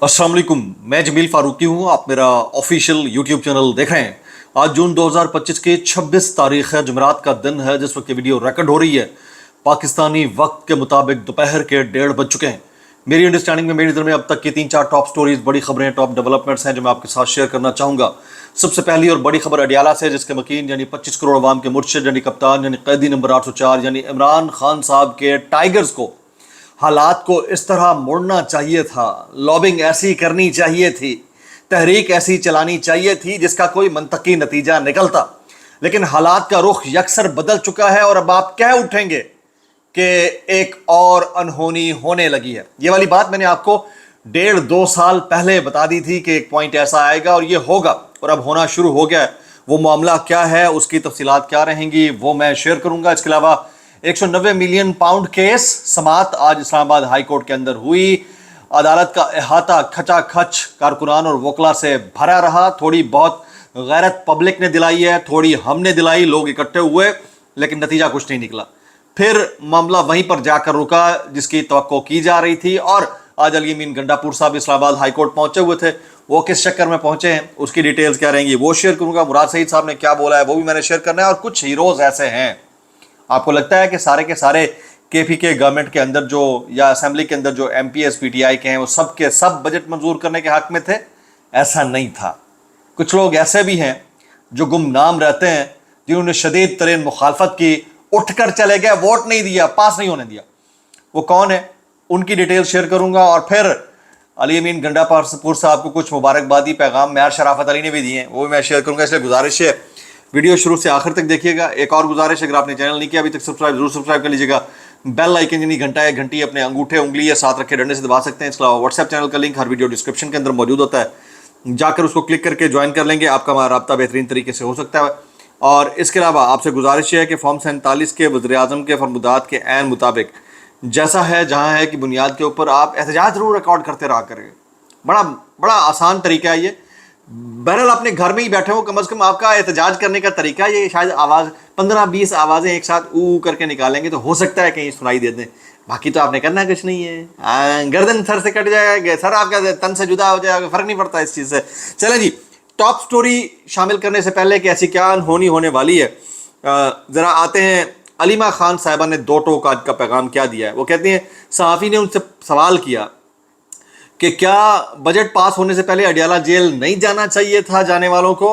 अस्सलाम वालेकुम, मैं जमील फारूकी हूँ। आप मेरा ऑफिशियल यूट्यूब चैनल देख रहे हैं। आज जून 2025 की 26 तारीख है, जुमेरात का दिन है जिस वक्त ये वीडियो रिकॉर्ड हो रही है। पाकिस्तानी वक्त के मुताबिक दोपहर के 1:30 बज चुके हैं। मेरी अंडरस्टैंडिंग में, मेरी नज़र में अब तक की 3-4 टॉप स्टोरीज, बड़ी खबरें, टॉप डेवलपमेंट्स हैं जो मैं आपके साथ शेयर करना चाहूँगा। सबसे पहली और बड़ी खबर अडियाला से, जिसके मकीन यानी 25 करोड़ अवाम के मुर्शिद यानी कप्तान यानी कैदी नंबर 804 यानी इमरान खान साहब के टाइगर्स को हालात को इस तरह मोड़ना चाहिए था, लॉबिंग ऐसी करनी चाहिए थी, तहरीक ऐसी चलानी चाहिए थी जिसका कोई मंतकी नतीजा निकलता। लेकिन हालात का रुख यकसर बदल चुका है और अब आप कह उठेंगे कि एक और अनहोनी होने लगी है। ये वाली बात मैंने आपको 1.5-2 साल पहले बता दी थी कि एक पॉइंट ऐसा आएगा और ये होगा, और अब होना शुरू हो गया है। वो मामला क्या है, उसकी तफसीलात क्या रहेंगी, वो मैं शेयर करूंगा। इसके अलावा 190 मिलियन पाउंड केस समात आज इस्लामाबाद हाई कोर्ट के अंदर हुई। अदालत का अहाता खचा खच कारकुनान और वकला से भरा रहा। थोड़ी बहुत गैरत पब्लिक ने दिलाई है, थोड़ी हमने दिलाई, लोग इकट्ठे हुए, लेकिन नतीजा कुछ नहीं निकला। फिर मामला वहीं पर जाकर रुका जिसकी तवक्को की जा रही थी। और आज अली अमीन गंडापुर साहब इस्लामाबाद हाई कोर्ट पहुंचे हुए थे। वो किस चक्कर में पहुंचे हैं, उसकी डिटेल्स क्या रहेंगी वो शेयर करूंगा। मुराद सईद साहब ने क्या बोला है वो भी मैंने शेयर करना है। और कुछ हीरोज ऐसे हैं, आपको लगता है कि सारे के सारे केपी गवर्नमेंट के अंदर जो, या असेंबली के अंदर जो एमपीएस पीटीआई के हैं, वो सब के सब बजट मंजूर करने के हक में थे? ऐसा नहीं था। कुछ लोग ऐसे भी हैं जो गुमनाम रहते हैं, जिन्होंने शदीद तरीन मुखालफत की, उठकर चले गए, वोट नहीं दिया, पास नहीं होने दिया। वो कौन है, उनकी डिटेल शेयर करूंगा। और फिर अली अमीन गंडापुर साहब को कुछ मुबारकबादी पैगाम मैर शराफत अली ने भी दिए हैं, वो भी मैं शेयर करूंगा। इसलिए गुजारिश है वीडियो शुरू से आखिर तक देखिएगा। एक और गुजारिश, अगर आपने चैनल नहीं किया अभी तक सब्सक्राइब जरूर सब्सक्राइब कर लीजिएगा। बेल आइकन यानी घंटा या घंटी अपने अंगूठे उंगली या साथ रखे डंडे से दबा सकते हैं। इसके अलावा व्हाट्सएप चैनल का लिंक हर वीडियो डिस्क्रिप्शन के अंदर मौजूद होता है, जाकर उसको क्लिक करके ज्वाइन कर लेंगे, आपका हमारा रब्ता बेहतरीन तरीके से हो सकता है। और इसके अलावा आपसे गुजारिश है कि फॉर्म 47 के वज़ीर-ए-आज़म के फरमुदात के ऐन मुताबिक जैसा है जहाँ है कि बुनियाद के ऊपर आप एहतजाज जरूर रिकॉर्ड करते रहा करें। बड़ा बड़ा आसान तरीका है ये। बहरहाल अपने घर में ही बैठे हो, कम से कम आपका एहतजाज करने का तरीका ये शायद आवाज़ 15-20 आवाज़ें एक साथ ऊ करके निकालेंगे तो हो सकता है कहीं सुनाई दे दें। बाकी तो आपने करना कुछ नहीं है। गर्दन सर से कट जाएगा, सर आपका तन से जुदा हो जाएगा, फर्क नहीं पड़ता इस चीज़ से। चलें जी, टॉप स्टोरी शामिल करने से पहले कि ऐसी क्या अनहोनी होने वाली है, ज़रा आते हैं। अलीमा खान साहिबा ने 2 टोक आज का पैगाम क्या दिया है। वो कहती हैं, सहाफ़ी ने उनसे सवाल किया कि क्या बजट पास होने से पहले अडियाला जेल नहीं जाना चाहिए था जाने वालों को।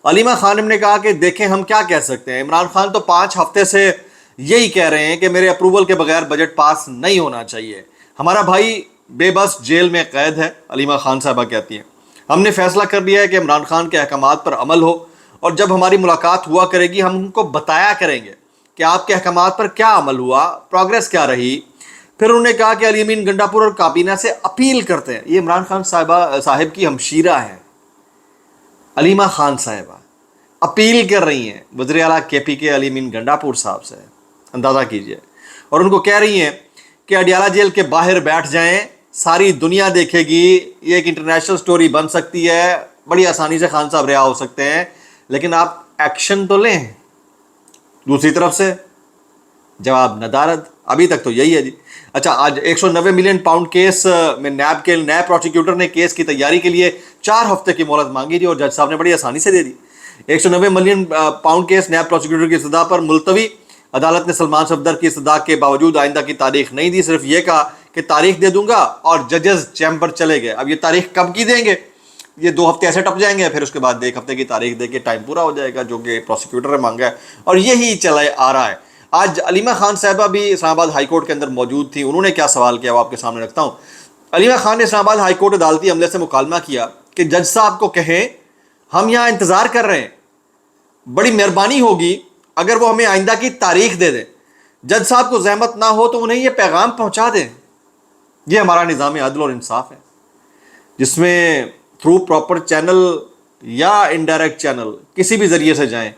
अलीमा खान ने कहा कि देखें हम क्या कह सकते हैं, इमरान खान तो 5 हफ्ते से यही कह रहे हैं कि मेरे अप्रूवल के बगैर बजट पास नहीं होना चाहिए। हमारा भाई बेबस जेल में कैद है। अलीमा खान साहबा कहती हैं, हमने फैसला कर लिया है कि इमरान खान के अहकामात पर अमल हो, और जब हमारी मुलाकात हुआ करेगी हम उनको बताया करेंगे कि आपके अहकामात पर क्या अमल हुआ, प्रोग्रेस क्या रही। फिर उन्होंने कहा कि अली अमीन गंडापुर और काबीना से अपील करते हैं। ये इमरान खान साहिब की हमशीरा है, अलीमा खान साहिबा अपील कर रही हैं वज़ीर आला केपी के अली अमीन गंडापुर साहब से, अंदाज़ा कीजिए। और उनको कह रही हैं कि अडियाला जेल के बाहर बैठ जाएं, सारी दुनिया देखेगी, ये एक इंटरनेशनल स्टोरी बन सकती है, बड़ी आसानी से खान साहब रिहा हो सकते हैं, लेकिन आप एक्शन तो लें। दूसरी तरफ से जवाब नदारद, अभी तक तो यही है जी। अच्छा, आज 190 मिलियन पाउंड केस में नैब के नए प्रोसिक्यूटर ने केस की तैयारी के लिए 4 हफ्ते की मोहलत मांगी थी और जज साहब ने बड़ी आसानी से दे दी। 190 मिलियन पाउंड केस नैब प्रोसिक्यूटर की इस्तदा पर मुलतवी। अदालत ने सलमान सफदर की इस्तदा के बावजूद आइंदा की तारीख नहीं दी, सिर्फ ये कहा कि तारीख दे दूंगा, और जजेस चैम्बर चले गए। अब ये तारीख कब की देंगे, ये 2 हफ्ते ऐसे टप जाएंगे, फिर उसके बाद 1 हफ्ते की तारीख दे के टाइम पूरा हो जाएगा, जो कि प्रोसिक्यूटर ने मांगा है, और यही चला आ रहा है। आज अलीमा खान साहिबा भी इस्लामाबाद हाई कोर्ट के अंदर मौजूद थी। उन्होंने क्या सवाल किया वो आपके सामने रखता हूँ। अलीमा खान ने इस्लामाबाद हाई कोर्ट अदालती अमले से मुकालमा किया कि जज साहब को कहें हम यहाँ इंतज़ार कर रहे हैं, बड़ी मेहरबानी होगी अगर वो हमें आइंदा की तारीख दे दें। जज साहब को जहमत ना हो तो उन्हें ये पैगाम पहुँचा दें। ये हमारा निज़ाम अदल और इंसाफ है, जिसमें थ्रू प्रॉपर चैनल या इनडायरेक्ट चैनल किसी भी ज़रिए से जाएं,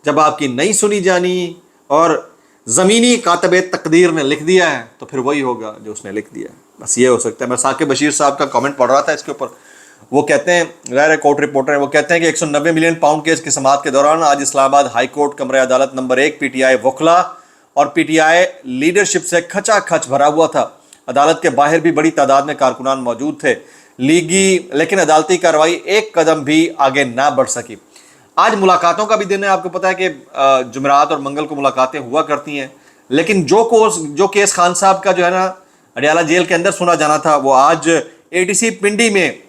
जब आपकी नहीं सुनी जानी और ज़मीनी कातबे तकदीर ने लिख दिया है तो फिर वही होगा जो उसने लिख दिया है। बस ये हो सकता है। मैं साकिब बशीर साहब का कमेंट पढ़ रहा था इसके ऊपर, वो कहते हैं, गैर कोर्ट रिपोर्टर हैं, वो कहते हैं कि 190 मिलियन पाउंड केस की समाअत के दौरान आज इस्लामाबाद हाई कोर्ट कमरे अदालत नंबर 1 पीटीआई वकला और पीटीआई लीडरशिप से खचा खच भरा हुआ था। अदालत के बाहर भी बड़ी तादाद में कारकुनान मौजूद थे। लीगी लेकिन अदालती कार्रवाई एक कदम भी आगे ना बढ़ सकी। आज मुलाकातों का भी दिन है, आपको पता है कि जुमेरात और मंगल को मुलाकातें हुआ करती हैं, लेकिन जो केस खान साहब का जो है ना अडियाला जेल के अंदर सुना जाना था वो आज एटीसी पिंडी में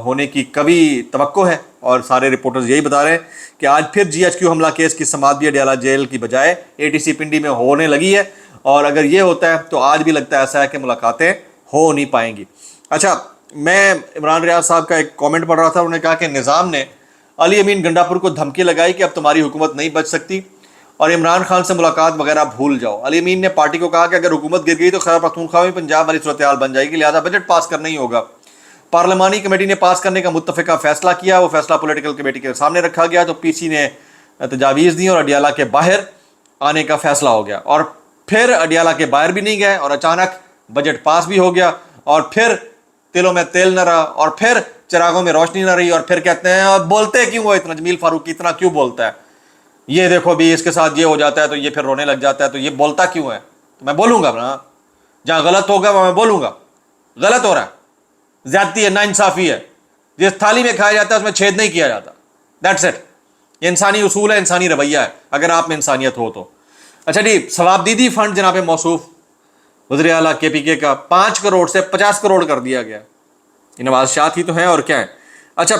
होने की कभी तवक्को है, और सारे रिपोर्टर्स यही बता रहे हैं कि आज फिर जीएचक्यू हमला केस की समाअत भी अडियाला जेल की बजाय एटीसी पिंडी में होने लगी है, और अगर ये होता है तो आज भी लगता है ऐसा है कि मुलाकातें हो नहीं पाएंगी। अच्छा, मैं इमरान रियाज साहब का एक कमेंट पढ़ रहा था, उन्होंने कहा कि निज़ाम ने अली अमीन गंडापुर को धमकी लगाई कि अब तुम्हारी हुकूमत नहीं बच सकती और इमरान खान से मुलाकात वगैरह भूल जाओ। अली अमीन ने पार्टी को कहा कि अगर हुकूमत गिर गई तो खैबर पख्तूनख्वा में पंजाब वाली सूरत हाल बन जाएगी, लिहाजा बजट पास करना ही होगा। पार्लिमानी कमेटी ने पास करने का मुत्तफ़िका फैसला किया, वो फैसला पॉलिटिकल कमेटी के सामने रखा गया तो पीसी ने तजावीज़ दी और अडियाला के बाहर आने का फैसला हो गया, और फिर अडियाला के बाहर भी नहीं गए और अचानक बजट पास भी हो गया, और फिर तिलों में तेल न रहा, और फिर चिरागों में रोशनी न रही, और फिर कहते हैं बोलते क्यों हो इतना, जमील फारूकी इतना क्यों बोलता है, ये देखो भी इसके साथ ये हो जाता है तो ये फिर रोने लग जाता है, तो ये बोलता क्यों है। तो मैं बोलूंगा ना, जहां गलत होगा वहां मैं बोलूंगा गलत हो रहा है, ज्यादती है, नाइंसाफी है, जिस थाली में खाया जाता है उसमें छेद नहीं किया जाता, दैट्स इट। ये इंसानी उसूल है, इंसानी रवैया है, अगर आप में इंसानियत हो तो। अच्छा जी, सवाबदीदी फंड जनाब मौसूफ वज़ीर आला KPK का 5 करोड़ से 50 करोड़ कर दिया गया। ये नवाज शाह ही तो है और क्या है। अच्छा,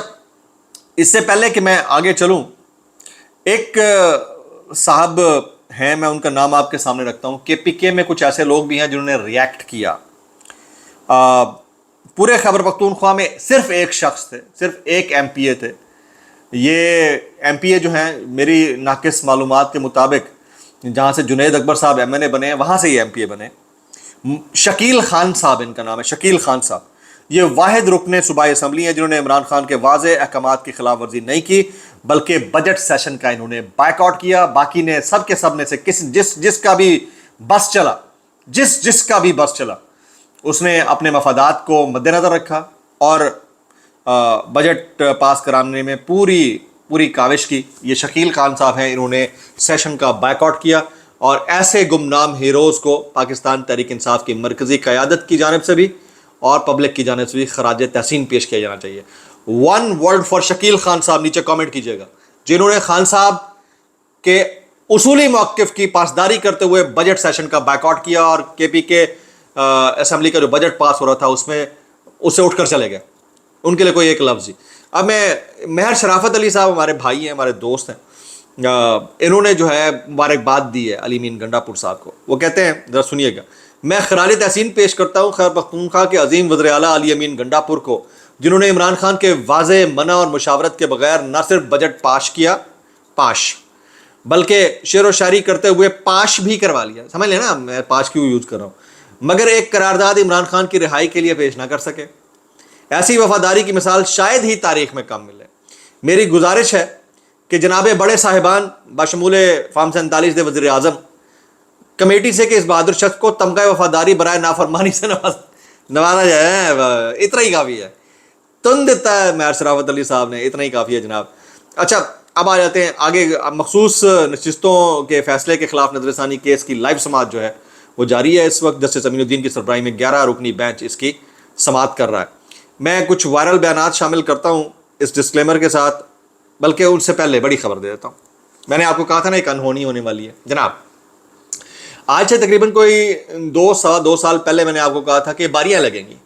इससे पहले कि मैं आगे चलूं, एक साहब हैं, मैं उनका नाम आपके सामने रखता हूं। KPK में कुछ ऐसे लोग भी हैं जिन्होंने रिएक्ट किया। पूरे खैबर पख्तूनख्वा में सिर्फ एक शख्स थे, सिर्फ एक MPA थे। ये MPA जो हैं, मेरी नाकिस मालूमात के मुताबिक जहाँ से जुनैद अकबर साहब MNA बने हैं वहाँ से ये MPA बने। शकील खान साहब इनका नाम है, शकील खान साहब। ये वाहिद रुकने सूबाई असम्बली हैं जिन्होंने इमरान खान के वाज़े अहकामात की खिलाफ वर्जी नहीं की, बल्कि बजट सेशन का इन्होंने बायकॉट किया। बाकी ने सब के सब में से जिसका भी बस चला, जिसका भी बस चला, उसने अपने मफादात को मद्देनज़र रखा और बजट पास कराने में पूरी काविश की। ये शकील खान साहब हैं, इन्होंने सेशन का बायकॉट किया, और ऐसे गुमनाम हीरोज़ को पाकिस्तान तहरीक इंसाफ की मरकज़ी क़यादत की जानिब से भी और पब्लिक की जानिब से भी खराज तहसीन पेश किया जाना चाहिए। 1 वर्ड फॉर शकील खान साहब, नीचे कमेंट कीजिएगा, जिन्होंने खान साहब के उसूली मौक़िफ़ की पासदारी करते हुए बजट सेशन का बायकॉट किया और KPK असम्बली का जो बजट पास हो रहा था उसमें उससे उठकर चले गए। उनके लिए कोई एक लफ्ज़ ही। अब मैं महर शराफत अली साहब हमारे भाई हैं, हमारे दोस्त हैं, इन्होंने जो है मुबारकबाद दी है अली अमीन गंडापुर साहब को। वो कहते हैं, ज़रा सुनिएगा, मैं खराज तहसीन पेश करता हूँ खैबर पख्तूनख्वा के अजीम वज़ीर आला अली अमीन गंडापुर को, जिन्होंने इमरान खान के वाज़े मना और मुशावरत के बगैर न सिर्फ बजट पाश बल्कि शेर व शायरी करते हुए पाश भी करवा लिया। समझ लेना मैं पाश क्यों यूज़ कर रहा हूँ, मगर एक करारदाद इमरान खान की रिहाई के लिए पेश ना कर सके। ऐसी वफादारी की मिसाल शायद ही तारीख में कम मिले। मेरी गुजारिश है कि जनाब बड़े साहिबान बशमूल फार्म 47 दे वज़ीर आज़म कमेटी से कि इस बहादुर शख्स को तमगा वफादारी बराए नाफरमानी से नवाजा जाए, इतना ही काफ़ी है। तुन देता है महर शराफत अली साहब ने, इतना ही काफ़ी है जनाब। अच्छा, अब आ जाते हैं आगे। मखसूस नशिस्तों के फैसले के खिलाफ नजरसानी केस की लाइव समाअत जो है वो जारी है। इस वक्त जस्टिस अमीनुद्दीन की सरबराही में 11 रुकनी बेंच इसकी समाअत कर रहा है। मैं कुछ वायरल बयानात शामिल करता हूँ इस डिस्क्लेमर के साथ, बल्कि उससे पहले बड़ी खबर दे देता हूँ। मैंने आपको कहा था ना एक अनहोनी होने वाली है जनाब। आज से तकरीबन कोई 2 साल पहले मैंने आपको कहा था कि बारियां लगेंगी।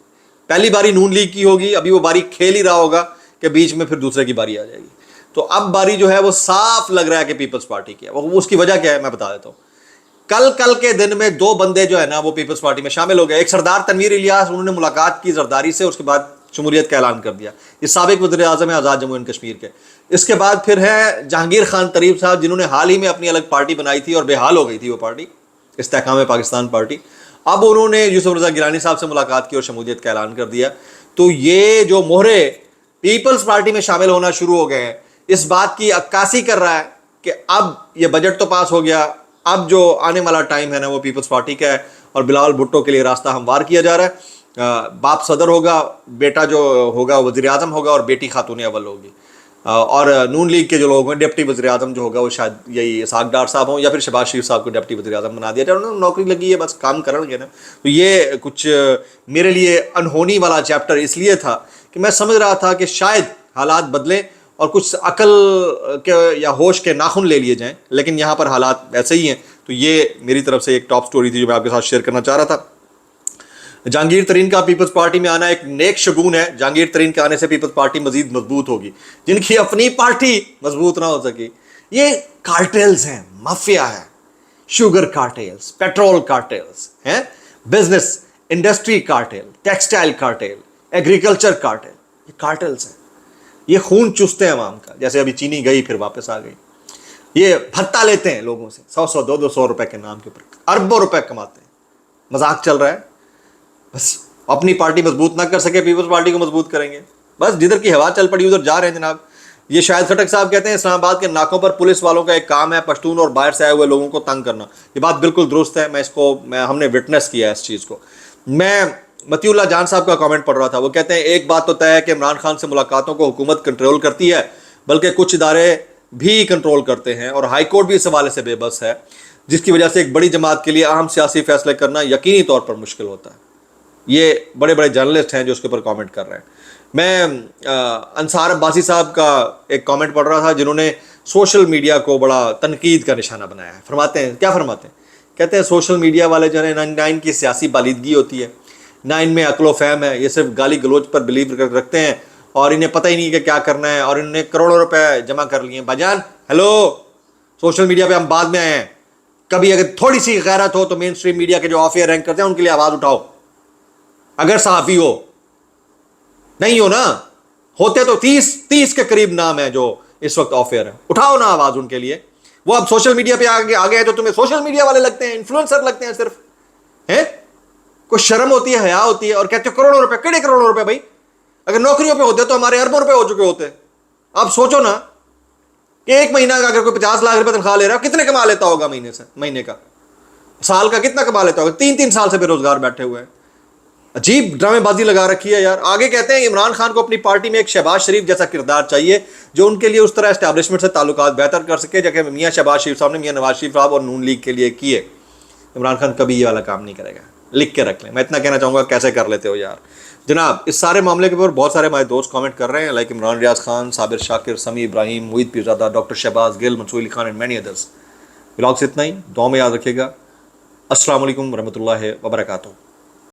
पहली बारी नून लीग की होगी, अभी वो बारी खेल ही रहा होगा कि बीच में फिर दूसरे की बारी आ जाएगी। तो अब बारी जो है वो साफ लग रहा है कि पीपल्स पार्टी की है। वो उसकी वजह क्या है मैं बता देता हूँ। कल के दिन में 2 बंदे जो है ना वो पीपल्स पार्टी में शामिल हो गए। एक सरदार तनवीर इलियास, उन्होंने मुलाकात की जरदारी से, उसके बाद शमूलियत का ऐलान कर दिया। ये साबिक वज़ीर आज़म है आज़ाद जम्मू एंड कश्मीर के। इसके बाद फिर है जहांगीर खान तरीब साहब, जिन्होंने हाल ही में अपनी अलग पार्टी बनाई थी और बेहाल हो गई थी वो पार्टी, इस्तेहकाम पाकिस्तान पार्टी। अब उन्होंने यूसुफ रज़ा गिलानी साहब से मुलाकात की और शमूलियत का ऐलान कर दिया। तो ये जो मोहरे पीपल्स पार्टी में शामिल होना शुरू हो गए हैं, इस बात की अक्कासी कर रहा है कि अब ये बजट तो पास हो गया, अब जो आने वाला टाइम है ना वो पीपल्स पार्टी का है और बिलावल भुट्टो के लिए रास्ता हमवार किया जा रहा है। बाप सदर होगा, बेटा जो होगा वज़ीर आज़म होगा और बेटी खातून अव्वल होगी। اور نون لیگ کے جو لوگ ہیں ڈپٹی وزیر اعظم جو ہوگا وہ شاید یہی اسحاق ڈار صاحب ہوں یا پھر شہباز شریف صاحب کو ڈپٹی وزیر اعظم بنا دیا جائے. انہوں نے نوکری لگی ہے بس کام کریں گے نا. تو یہ کچھ میرے لیے انہونی والا چیپٹر اس لیے تھا کہ میں سمجھ رہا تھا کہ شاید حالات بدلیں اور کچھ عقل کے یا ہوش کے ناخن لے لیے جائیں, لیکن یہاں پر حالات ایسے ہی ہیں. تو یہ میری طرف سے ایک ٹاپ سٹوری تھی جو میں آپ کے ساتھ شیئر کرنا چاہ رہا تھا. جہانگیر ترین کا پیپلز پارٹی میں آنا ایک نیک شگون ہے. جہانگیر ترین کے آنے سے پیپلز پارٹی مزید مضبوط ہوگی. جن کی اپنی پارٹی مضبوط نہ ہو سکی, یہ کارٹیلز ہیں, مافیا ہے, شوگر کارٹیلز, پیٹرول کارٹیلز ہیں, business industry cartel, textile cartel, agriculture cartel, یہ کارٹیلز ہیں. یہ خون چوستے ہیں عوام کا, جیسے ابھی چینی گئی پھر واپس آ گئی. یہ بھتہ لیتے ہیں لوگوں سے 100 200 روپے کے نام کے اوپر, اربوں روپے کماتے ہیں. مذاق چل رہا ہے. بس اپنی پارٹی مضبوط نہ کر سکے پیپلز پارٹی کو مضبوط کریں گے. بس جدھر کی ہوا چل پڑی ادھر جا رہے ہیں جناب. یہ شاہد خٹک صاحب کہتے ہیں اسلام آباد کے ناکوں پر پولیس والوں کا ایک کام ہے پشتون اور باہر سے آئے ہوئے لوگوں کو تنگ کرنا. یہ بات بالکل درست ہے, ہم نے وٹنس کیا ہے اس چیز کو. میں متی اللہ جان صاحب کا کامنٹ پڑھ رہا تھا, وہ کہتے ہیں ایک بات تو طے ہے کہ عمران خان سے ملاقاتوں کو حکومت کنٹرول کرتی ہے, بلکہ کچھ ادارے بھی کنٹرول کرتے ہیں, اور ہائی کورٹ بھی اس حوالے سے بے بس ہے, جس کی وجہ سے ایک بڑی جماعت کے لیے اہم سیاسی فیصلے کرنا یقینی طور پر مشکل ہوتا ہے. یہ بڑے بڑے جرنلسٹ ہیں جو اس کے اوپر کامنٹ کر رہے ہیں. میں انصار عباسی صاحب کا ایک کامنٹ پڑھ رہا تھا جنہوں نے سوشل میڈیا کو بڑا تنقید کا نشانہ بنایا ہے. فرماتے ہیں, کیا فرماتے ہیں, کہتے ہیں سوشل میڈیا والے جو ہے 99 کی سیاسی بالیدگی ہوتی ہے, 9 میں عقل و فہم ہے, یہ صرف گالی گلوچ پر بلیو رکھتے ہیں اور انہیں پتہ ہی نہیں کہ کیا کرنا ہے, اور انہوں نے کروڑوں روپے جمع کر لیے ہیں. بھائی ہیلو, سوشل میڈیا پہ ہم بعد میں آئے ہیں. کبھی اگر تھوڑی سی غیرت ہو تو مین اسٹریم میڈیا کے جو آف ایئر رینک کرتے ہیں ان کے لیے آواز اٹھاؤ. اگر صحافی ہو, نہیں ہو نا, ہوتے تو 30 کے قریب نام ہے جو اس وقت آف ایئر ہے, اٹھاؤ نا آواز ان کے لیے. وہ اب سوشل میڈیا پہ آگے ہیں تو تمہیں سوشل میڈیا والے لگتے ہیں, انفلوئنسر لگتے ہیں صرف ہیں. کوئی شرم ہوتی ہے, حیا ہوتی ہے, اور کہتے ہو کروڑوں روپے. کڑے کروڑوں روپے بھائی, اگر نوکریوں پہ ہوتے تو ہمارے اربوں روپے ہو چکے ہوتے. آپ سوچو نا کہ ایک مہینہ کا اگر کوئی 50 لاکھ روپے تنخواہ لے رہا ہے, کتنے کما لیتا ہوگا مہینے کا, سال کا کتنا کما لیتا ہوگا. 3 سال سے بے روزگار بیٹھے ہوئے ہیں. عجیب ڈرامے بازی لگا رکھی ہے یار. آگے کہتے ہیں عمران خان کو اپنی پارٹی میں ایک شہباز شریف جیسا کردار چاہیے جو ان کے لیے اس طرح اسٹیبلشمنٹ سے تعلقات بہتر کر سکے جیسے میاں شہباز شریف صاحب نے میاں نواز شریف صاحب اور نون لیگ کے لیے کیے. عمران خان کبھی یہ والا کام نہیں کرے گا, لکھ کے رکھ لیں. میں اتنا کہنا چاہوں گا, کیسے کر لیتے ہو یار جناب. اس سارے معاملے کے اوپر بہت سارے ہمارے دوست کامنٹ کر رہے ہیں, like Imran Riaz Khan, Sabir Shakir, Sami Ibrahim, Moeed Pirzada, doctor Shahbaz Gill, Mansoor Ali Khan and many others. Blog سے اتنا ہی, دعاؤں میں یاد رکھیے گا. السلام علیکم ورحمۃ اللہ وبرکاتہ.